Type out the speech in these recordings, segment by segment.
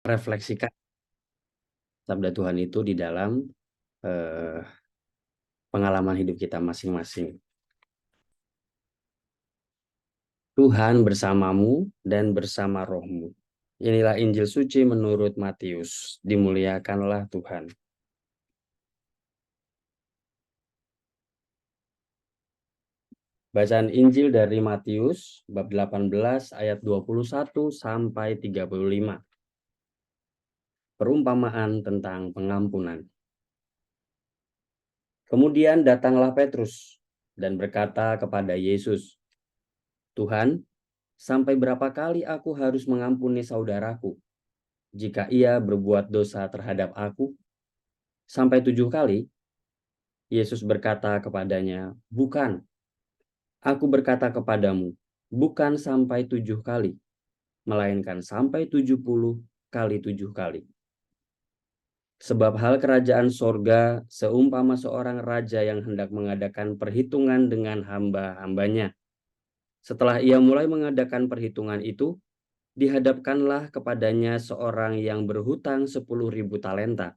Refleksikan sabda Tuhan itu di dalam eh, pengalaman hidup kita masing-masing. Tuhan bersamamu dan bersama rohmu. Inilah Injil suci menurut Matius. Dimuliakanlah Tuhan. Bacaan Injil dari Matius bab 18 ayat 21 sampai 35. Perumpamaan tentang pengampunan. Kemudian datanglah Petrus dan berkata kepada Yesus, "Tuhan, sampai berapa kali aku harus mengampuni saudaraku jika ia berbuat dosa terhadap aku? Sampai 7 kali?" Yesus berkata kepadanya, "Bukan, aku berkata kepadamu, bukan sampai 7 kali, melainkan sampai 70 kali 7 kali. Sebab hal kerajaan sorga seumpama seorang raja yang hendak mengadakan perhitungan dengan hamba-hambanya. Setelah ia mulai mengadakan perhitungan itu, dihadapkanlah kepadanya seorang yang berhutang 10.000 talenta.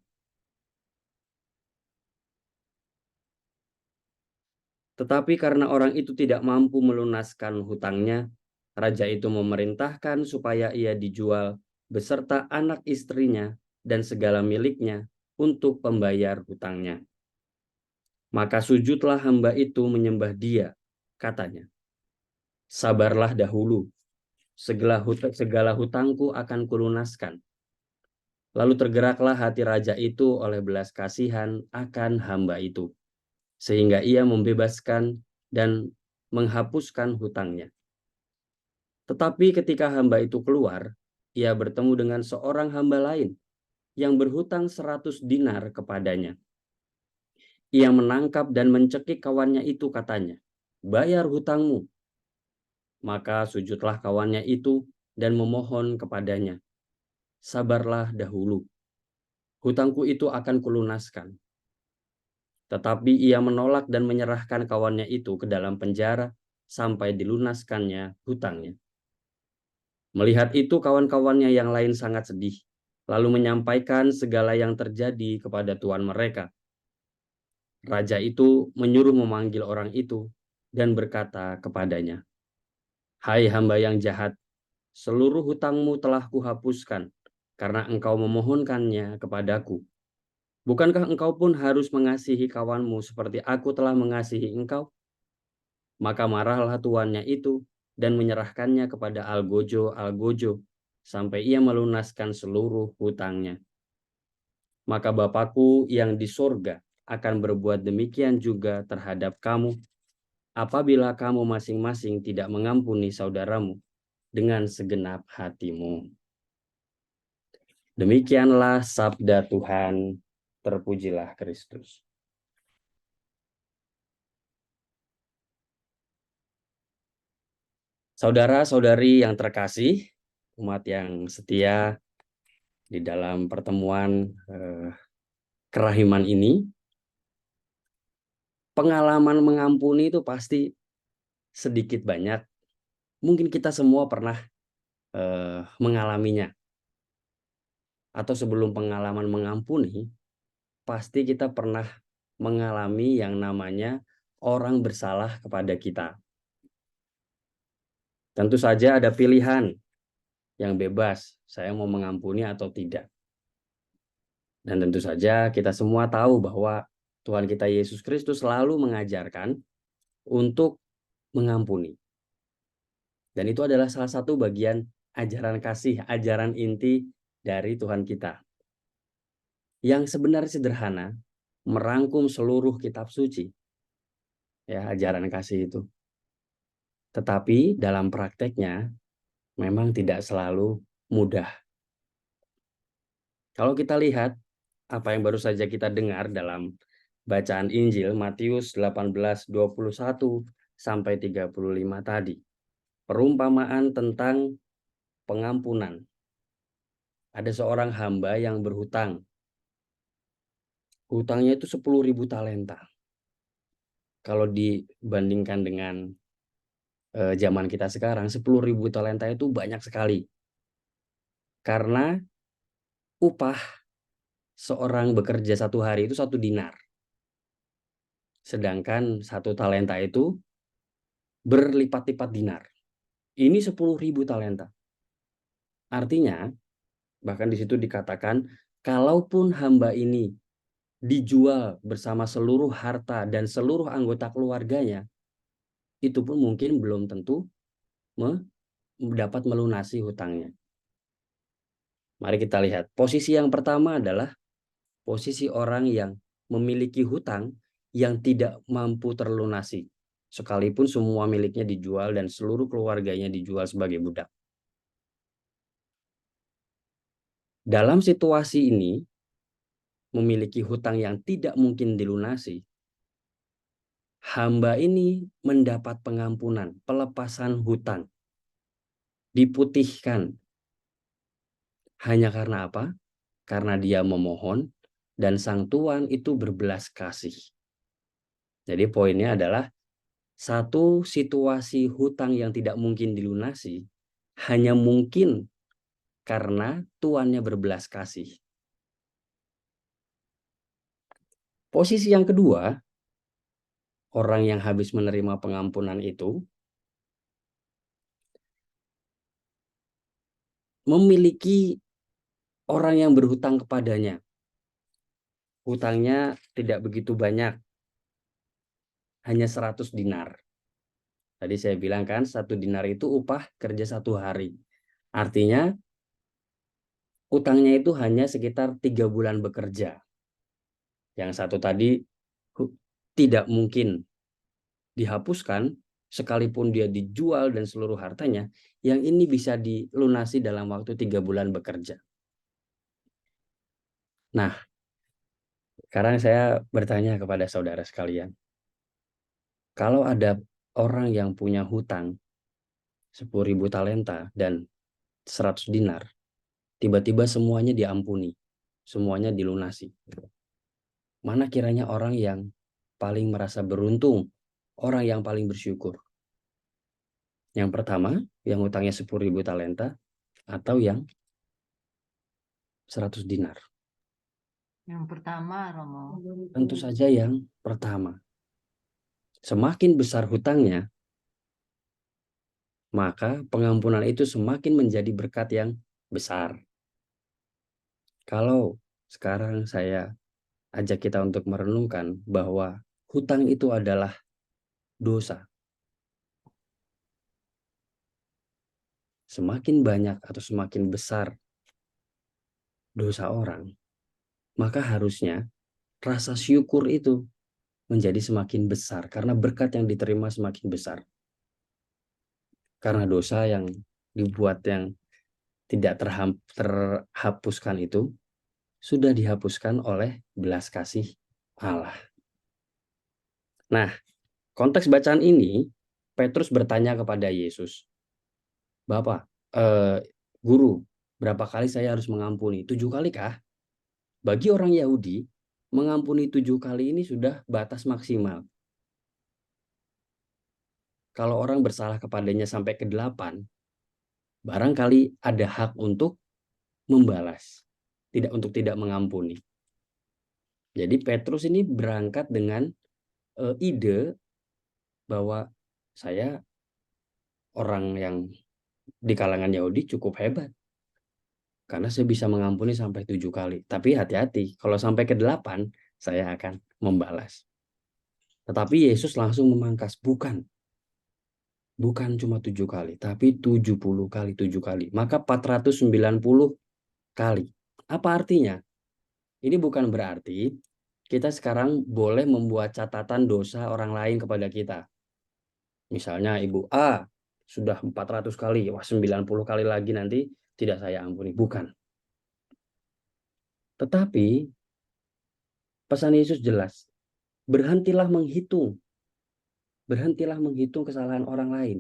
Tetapi karena orang itu tidak mampu melunaskan hutangnya, raja itu memerintahkan supaya ia dijual beserta anak istrinya dan segala miliknya untuk pembayar hutangnya. Maka sujudlah hamba itu menyembah dia, katanya, "Sabarlah dahulu, segala hutangku akan kulunaskan." Lalu tergeraklah hati raja itu oleh belas kasihan akan hamba itu, sehingga ia membebaskan dan menghapuskan hutangnya. Tetapi ketika hamba itu keluar, ia bertemu dengan seorang hamba lain yang berhutang 100 dinar kepadanya. Ia menangkap dan mencekik kawannya itu, katanya, "Bayar hutangmu." Maka sujudlah kawannya itu dan memohon kepadanya, "Sabarlah dahulu, hutangku itu akan kulunaskan." Tetapi ia menolak dan menyerahkan kawannya itu ke dalam penjara sampai dilunaskannya hutangnya. Melihat itu, kawan-kawannya yang lain sangat sedih, lalu menyampaikan segala yang terjadi kepada tuan mereka. Raja itu menyuruh memanggil orang itu dan berkata kepadanya, "Hai hamba yang jahat, seluruh hutangmu telah kuhapuskan karena engkau memohonkannya kepadaku. Bukankah engkau pun harus mengasihi kawanmu seperti aku telah mengasihi engkau?" Maka marahlah tuannya itu dan menyerahkannya kepada algojo sampai ia melunaskan seluruh hutangnya. Maka Bapakku yang di sorga akan berbuat demikian juga terhadap kamu, apabila kamu masing-masing tidak mengampuni saudaramu dengan segenap hatimu. Demikianlah sabda Tuhan. Terpujilah Kristus. Saudara-saudari yang terkasih, umat yang setia di dalam pertemuan kerahiman ini, pengalaman mengampuni itu pasti sedikit banyak. Mungkin kita semua pernah mengalaminya. Atau sebelum pengalaman mengampuni, pasti kita pernah mengalami yang namanya orang bersalah kepada kita. Tentu saja ada pilihan yang bebas, saya mau mengampuni atau tidak. Dan tentu saja kita semua tahu bahwa Tuhan kita Yesus Kristus selalu mengajarkan untuk mengampuni. Dan itu adalah salah satu bagian ajaran kasih, ajaran inti dari Tuhan kita. Yang sebenarnya sederhana, merangkum seluruh kitab suci. Ya, ajaran kasih itu. Tetapi dalam prakteknya memang tidak selalu mudah. Kalau kita lihat apa yang baru saja kita dengar dalam bacaan Injil Matius 18:21 sampai 35 tadi. Perumpamaan tentang pengampunan. Ada seorang hamba yang berhutang. Hutangnya itu 10.000 talenta. Kalau dibandingkan dengan zaman kita sekarang, 10.000 talenta itu banyak sekali. Karena upah seorang bekerja 1 hari itu 1 dinar. Sedangkan 1 talenta itu berlipat-lipat dinar. Ini 10.000 talenta. Artinya, bahkan di situ dikatakan, kalaupun hamba ini dijual bersama seluruh harta dan seluruh anggota keluarganya, itu pun mungkin belum tentu dapat melunasi hutangnya. Mari kita lihat. Posisi yang pertama adalah posisi orang yang memiliki hutang yang tidak mampu terlunasi, sekalipun semua miliknya dijual dan seluruh keluarganya dijual sebagai budak. Dalam situasi ini, memiliki hutang yang tidak mungkin dilunasi, hamba ini mendapat pengampunan, pelepasan hutang, diputihkan. Hanya karena apa? Karena dia memohon dan sang tuan itu berbelas kasih. Jadi poinnya adalah satu situasi hutang yang tidak mungkin dilunasi hanya mungkin karena tuannya berbelas kasih. Posisi yang kedua, orang yang habis menerima pengampunan itu memiliki orang yang berhutang kepadanya. Hutangnya tidak begitu banyak, hanya 100 dinar. Tadi saya bilang kan, 1 dinar itu upah kerja 1 hari. Artinya, hutangnya itu hanya sekitar 3 bulan bekerja. Yang satu tadi tidak mungkin dihapuskan, sekalipun dia dijual dan seluruh hartanya, yang ini bisa dilunasi dalam waktu 3 bulan bekerja. Nah, sekarang saya bertanya kepada saudara sekalian, kalau ada orang yang punya hutang 10.000 talenta dan 100 dinar, tiba-tiba semuanya diampuni, semuanya dilunasi. Mana kiranya orang yang paling merasa beruntung, orang yang paling bersyukur? Yang pertama, yang hutangnya 10.000 talenta, atau yang 100 dinar? Yang pertama, Romo. Tentu saja yang pertama. Semakin besar hutangnya, maka pengampunan itu semakin menjadi berkat yang besar. Kalau sekarang saya ajak kita untuk merenungkan bahwa hutang itu adalah dosa. Semakin banyak atau semakin besar dosa orang, maka harusnya rasa syukur itu menjadi semakin besar karena berkat yang diterima semakin besar. Karena dosa yang dibuat yang tidak terhapuskan itu sudah dihapuskan oleh belas kasih Allah. Nah, konteks bacaan ini, Petrus bertanya kepada Yesus, Bapak, Guru, berapa kali saya harus mengampuni? 7 kali kah? Bagi orang Yahudi, mengampuni 7 kali ini sudah batas maksimal. Kalau orang bersalah kepadanya sampai ke-8, barangkali ada hak untuk membalas, untuk tidak mengampuni. Jadi Petrus ini berangkat dengan ide bahwa saya orang yang di kalangan Yahudi cukup hebat karena saya bisa mengampuni sampai 7 kali. Tapi hati-hati, kalau sampai ke-8 saya akan membalas. Tetapi Yesus langsung memangkas, bukan cuma 7 kali, tapi 70 kali 7 kali. Maka 490 kali. Apa artinya? Ini bukan berarti kita sekarang boleh membuat catatan dosa orang lain kepada kita. Misalnya Ibu A sudah 400 kali, wah 90 kali lagi nanti tidak saya ampuni. Bukan. Tetapi pesan Yesus jelas, berhentilah menghitung. Berhentilah menghitung kesalahan orang lain.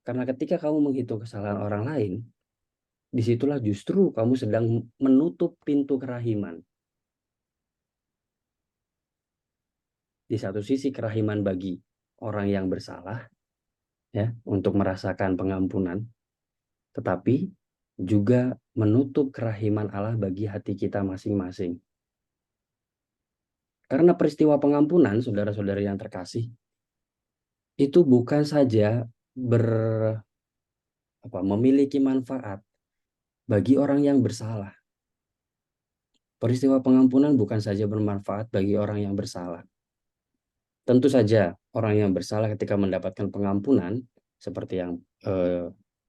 Karena ketika kamu menghitung kesalahan orang lain, disitulah justru kamu sedang menutup pintu kerahiman. Di satu sisi kerahiman bagi orang yang bersalah, ya, untuk merasakan pengampunan. Tetapi juga menutup kerahiman Allah bagi hati kita masing-masing. Karena peristiwa pengampunan, saudara-saudari yang terkasih, itu bukan saja memiliki manfaat bagi orang yang bersalah. Peristiwa pengampunan bukan saja bermanfaat bagi orang yang bersalah. Tentu saja orang yang bersalah ketika mendapatkan pengampunan, seperti yang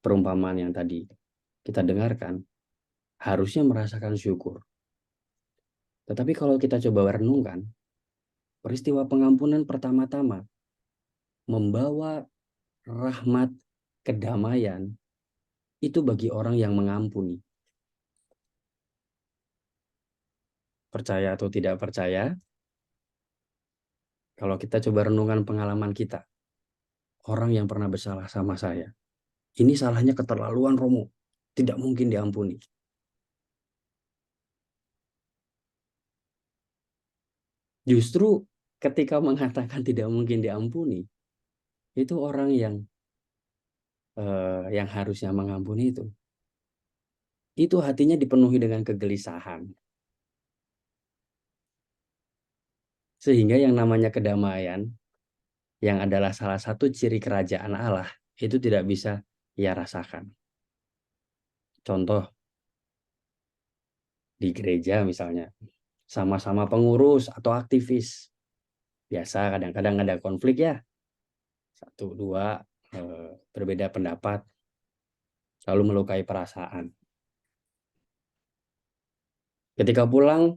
perumpamaan yang tadi kita dengarkan, harusnya merasakan syukur. Tetapi kalau kita coba renungkan, peristiwa pengampunan pertama-tama membawa rahmat kedamaian itu bagi orang yang mengampuni. Percaya atau tidak percaya, kalau kita coba renungkan pengalaman kita, orang yang pernah bersalah sama saya, ini salahnya keterlaluan, Romo, tidak mungkin diampuni. Justru ketika mengatakan tidak mungkin diampuni, itu orang yang harusnya mengampuni itu hatinya dipenuhi dengan kegelisahan. Sehingga yang namanya kedamaian, yang adalah salah satu ciri kerajaan Allah, itu tidak bisa ia rasakan. Contoh, di gereja misalnya, sama-sama pengurus atau aktivis. Biasa kadang-kadang ada konflik ya, satu dua berbeda pendapat, lalu melukai perasaan. Ketika pulang,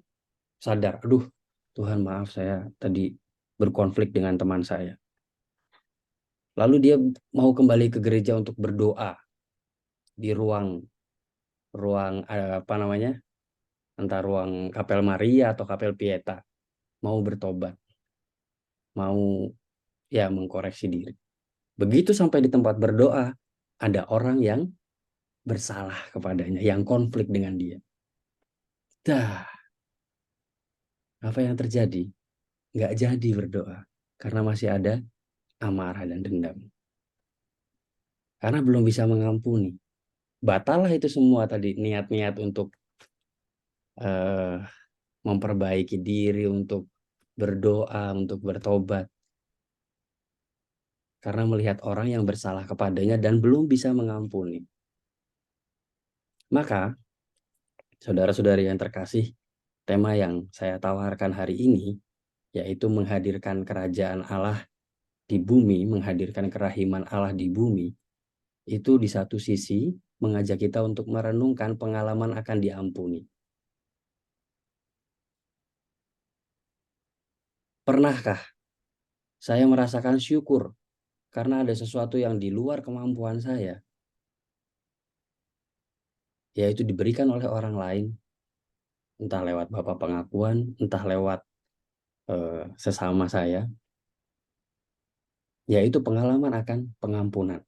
sadar, aduh Tuhan maaf saya tadi berkonflik dengan teman saya. Lalu dia mau kembali ke gereja untuk berdoa di ruang apa namanya, entah ruang Kapel Maria atau Kapel Pieta, mau bertobat, mau ya mengkoreksi diri. Begitu sampai di tempat berdoa, ada orang yang bersalah kepadanya, yang konflik dengan dia. Dah, apa yang terjadi? Nggak jadi berdoa, karena masih ada amarah dan dendam. Karena belum bisa mengampuni. Batallah itu semua tadi, niat-niat untuk eh, memperbaiki diri, untuk berdoa, untuk bertobat. Karena melihat orang yang bersalah kepadanya dan belum bisa mengampuni. Maka, saudara-saudari yang terkasih, tema yang saya tawarkan hari ini, yaitu menghadirkan kerajaan Allah di bumi, menghadirkan kerahiman Allah di bumi, itu di satu sisi mengajak kita untuk merenungkan pengalaman akan diampuni. Pernahkah saya merasakan syukur karena ada sesuatu yang di luar kemampuan saya, yaitu diberikan oleh orang lain, entah lewat bapak pengakuan, entah lewat sesama saya, yaitu pengalaman akan pengampunan.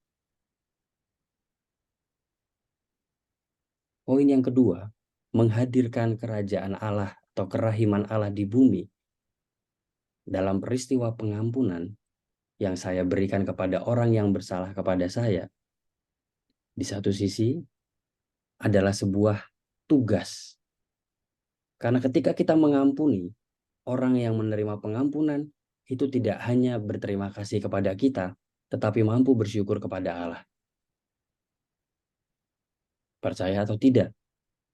Poin yang kedua, menghadirkan kerajaan Allah atau kerahiman Allah di bumi dalam peristiwa pengampunan yang saya berikan kepada orang yang bersalah kepada saya, di satu sisi adalah sebuah tugas. Karena ketika kita mengampuni, orang yang menerima pengampunan itu tidak hanya berterima kasih kepada kita, tetapi mampu bersyukur kepada Allah. Percaya atau tidak,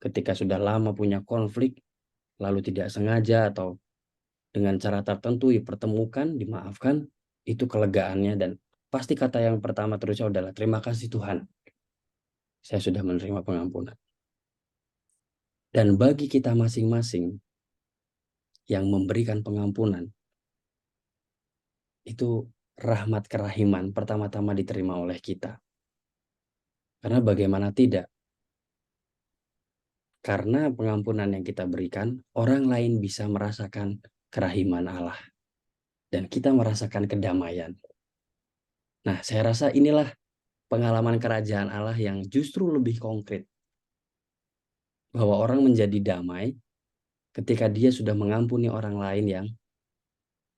ketika sudah lama punya konflik, lalu tidak sengaja atau dengan cara tertentu dipertemukan, dimaafkan, itu kelegaannya, dan pasti kata yang pertama terusnya adalah terima kasih Tuhan, saya sudah menerima pengampunan. Dan bagi kita masing-masing yang memberikan pengampunan, itu rahmat kerahiman pertama-tama diterima oleh kita. Karena bagaimana tidak? Karena pengampunan yang kita berikan, orang lain bisa merasakan kerahiman Allah. Dan kita merasakan kedamaian. Nah, saya rasa inilah pengalaman kerajaan Allah yang justru lebih konkret. Bahwa orang menjadi damai ketika dia sudah mengampuni orang lain yang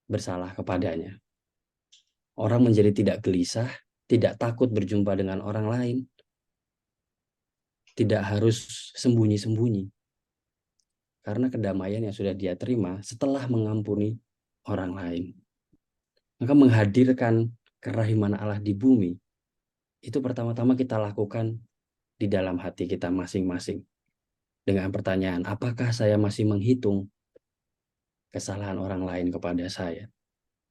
bersalah kepadanya. Orang menjadi tidak gelisah, tidak takut berjumpa dengan orang lain, tidak harus sembunyi-sembunyi. Karena kedamaian yang sudah dia terima setelah mengampuni orang lain. Maka menghadirkan kerahiman Allah di bumi, itu pertama-tama kita lakukan di dalam hati kita masing-masing. Dengan pertanyaan, apakah saya masih menghitung kesalahan orang lain kepada saya?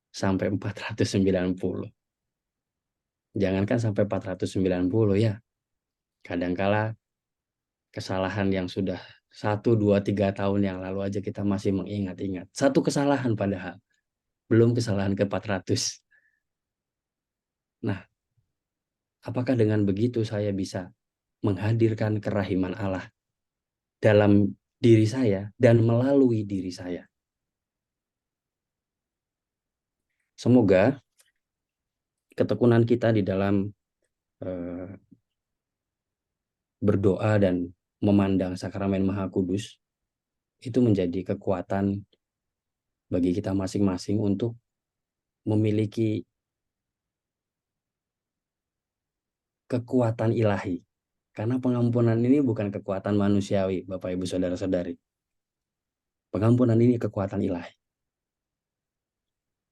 Sampai 490. Jangankan sampai 490 ya. Kadangkala kesalahan yang sudah 1, 2, 3 tahun yang lalu aja kita masih mengingat-ingat. Satu kesalahan padahal. Belum kesalahan ke 400. Nah, apakah dengan begitu saya bisa menghadirkan kerahiman Allah dalam diri saya dan melalui diri saya? Semoga ketekunan kita di dalam berdoa dan memandang sakramen Maha Kudus itu menjadi kekuatan bagi kita masing-masing untuk memiliki kekuatan ilahi. Karena pengampunan ini bukan kekuatan manusiawi, Bapak Ibu Saudara-saudari. Pengampunan ini kekuatan ilahi.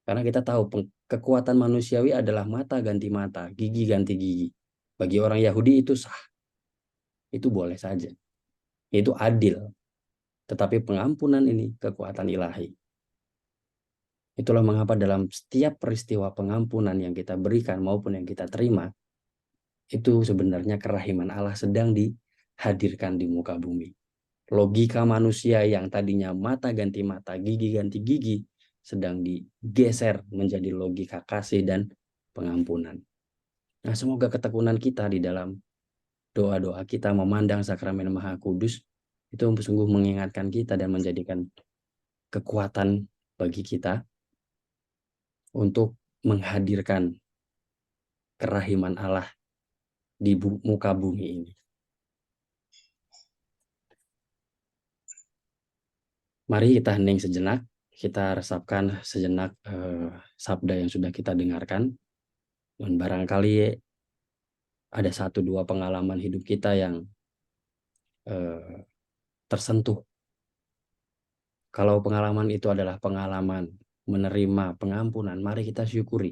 Karena kita tahu kekuatan manusiawi adalah mata ganti mata, gigi ganti gigi. Bagi orang Yahudi itu sah. Itu boleh saja. Itu adil. Tetapi pengampunan ini kekuatan ilahi. Itulah mengapa dalam setiap peristiwa pengampunan yang kita berikan maupun yang kita terima, itu sebenarnya kerahiman Allah sedang dihadirkan di muka bumi. Logika manusia yang tadinya mata ganti mata, gigi ganti gigi, sedang digeser menjadi logika kasih dan pengampunan. Nah, semoga ketekunan kita di dalam doa-doa kita memandang sakramen Maha Kudus itu sungguh mengingatkan kita dan menjadikan kekuatan bagi kita untuk menghadirkan kerahiman Allah di muka bumi ini. Mari kita hening sejenak, kita resapkan sejenak sabda yang sudah kita dengarkan. Dan barangkali ada 1-2 pengalaman hidup kita yang tersentuh. Kalau pengalaman itu adalah pengalaman menerima pengampunan, mari kita syukuri.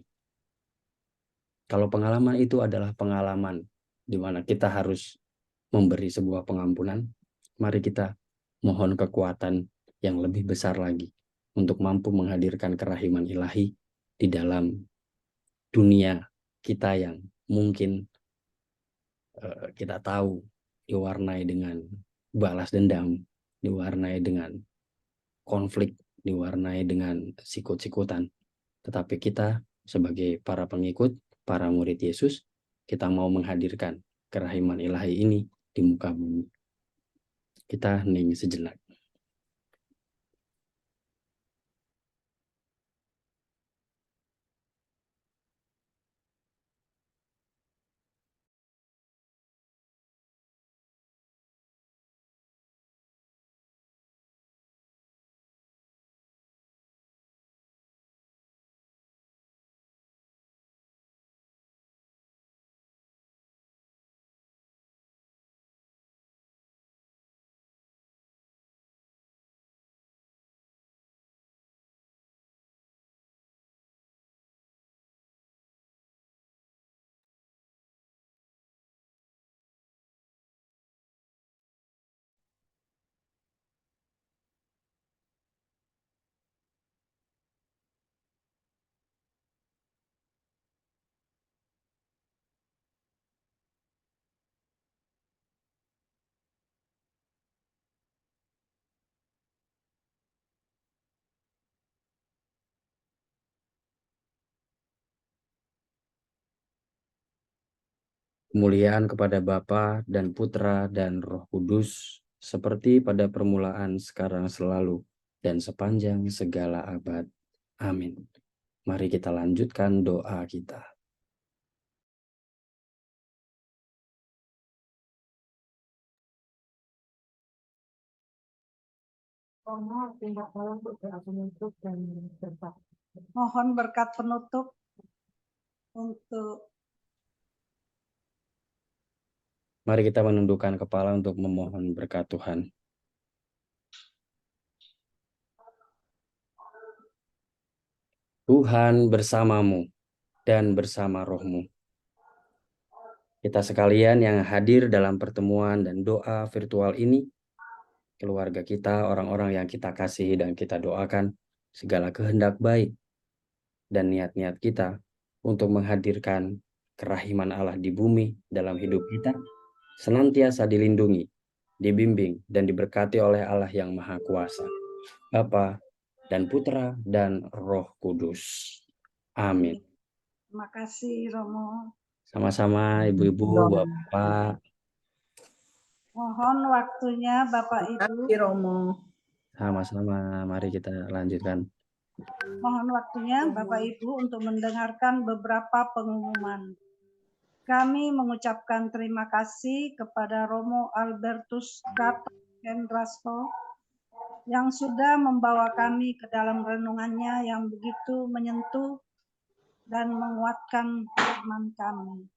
Kalau pengalaman itu adalah pengalaman di mana kita harus memberi sebuah pengampunan, mari kita mohon kekuatan yang lebih besar lagi untuk mampu menghadirkan kerahiman ilahi di dalam dunia kita yang mungkin kita tahu diwarnai dengan balas dendam, diwarnai dengan konflik, diwarnai dengan sikut-sikutan. Tetapi kita sebagai para pengikut, para murid Yesus, kita mau menghadirkan kerahiman ilahi ini di muka bumi. Kita hening sejenak. Kemuliaan kepada Bapa dan Putra dan Roh Kudus, seperti pada permulaan, sekarang, selalu, dan sepanjang segala abad. Amin. Mari kita lanjutkan doa kita. Mohon berkat penutup untuk Mari kita menundukkan kepala untuk memohon berkat Tuhan. Tuhan bersamamu dan bersama rohmu. Kita sekalian yang hadir dalam pertemuan dan doa virtual ini, keluarga kita, orang-orang yang kita kasihi dan kita doakan, segala kehendak baik dan niat-niat kita untuk menghadirkan kerahiman Allah di bumi dalam hidup kita, senantiasa dilindungi, dibimbing, dan diberkati oleh Allah yang Maha Kuasa, Bapa dan Putra dan Roh Kudus. Amin. Terima kasih, Romo. Sama-sama Ibu-ibu, Bapak. Mohon waktunya Bapak Ibu. Romo. Sama-sama, mari kita lanjutkan. Mohon waktunya Bapak Ibu untuk mendengarkan beberapa pengumuman. Kami mengucapkan terima kasih kepada Romo Albertus Gatot Hendrasto yang sudah membawa kami ke dalam renungannya yang begitu menyentuh dan menguatkan iman kami.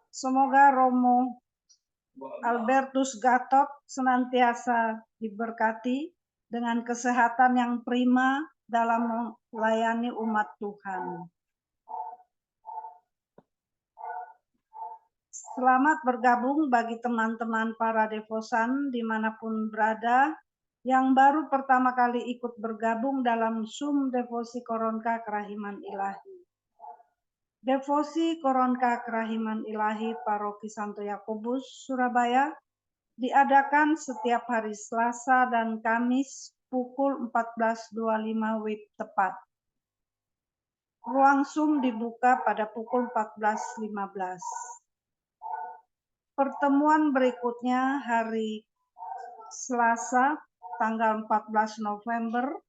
Semoga Romo Albertus Gatot senantiasa diberkati dengan kesehatan yang prima dalam melayani umat Tuhan. Selamat bergabung bagi teman-teman para devosan dimanapun berada yang baru pertama kali ikut bergabung dalam Zoom Devosi Koronka Kerahiman Ilahi. Devosi Koronka Kerahiman Ilahi Paroki Santo Yakobus, Surabaya, diadakan setiap hari Selasa dan Kamis pukul 14.25 WIB tepat. Ruang Zoom dibuka pada pukul 14.15. Pertemuan berikutnya hari Selasa tanggal 14 November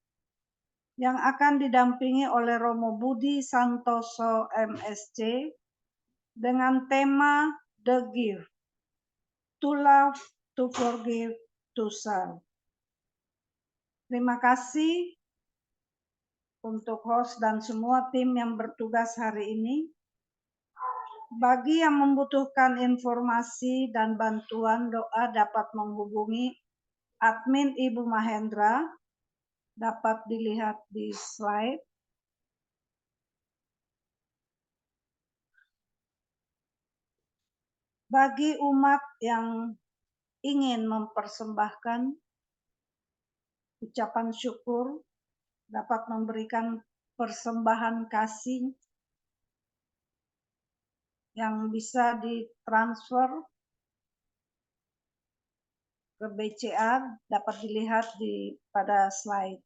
yang akan didampingi oleh Romo Budi Santoso MSc dengan tema The Gift, to love, to forgive, to serve. Terima kasih untuk host dan semua tim yang bertugas hari ini. Bagi yang membutuhkan informasi dan bantuan doa dapat menghubungi admin Ibu Mahendra, dapat dilihat di slide. Bagi umat yang ingin mempersembahkan ucapan syukur, dapat memberikan persembahan kasih yang bisa ditransfer ke BCA, dapat dilihat pada slide.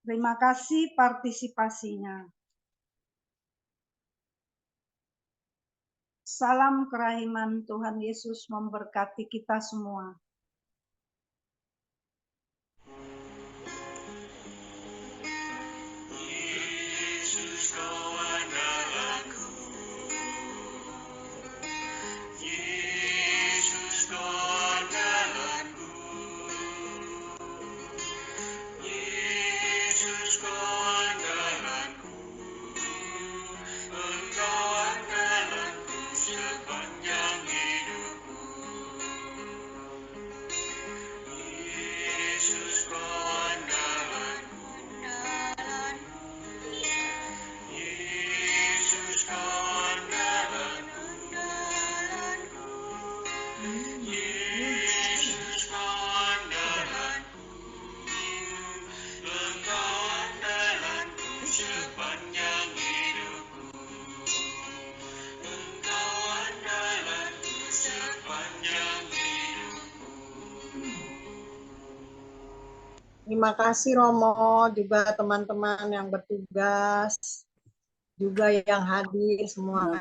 Terima kasih partisipasinya. Salam kerahiman Tuhan Yesus memberkati kita semua. Yesus kau andalanku, Yesus kau andalanku, Yesus kau andalanku, Engkau andalanku sepanjang hidupku. Yesus kau andalanku, Yesus kau andalanku, Yesus kau andalanku, Engkau andalanku sepanjang hidupku, Engkau andalanku sepanjang hidupku. Terima kasih Romo, juga teman-teman yang bertugas, juga yang hadir semua.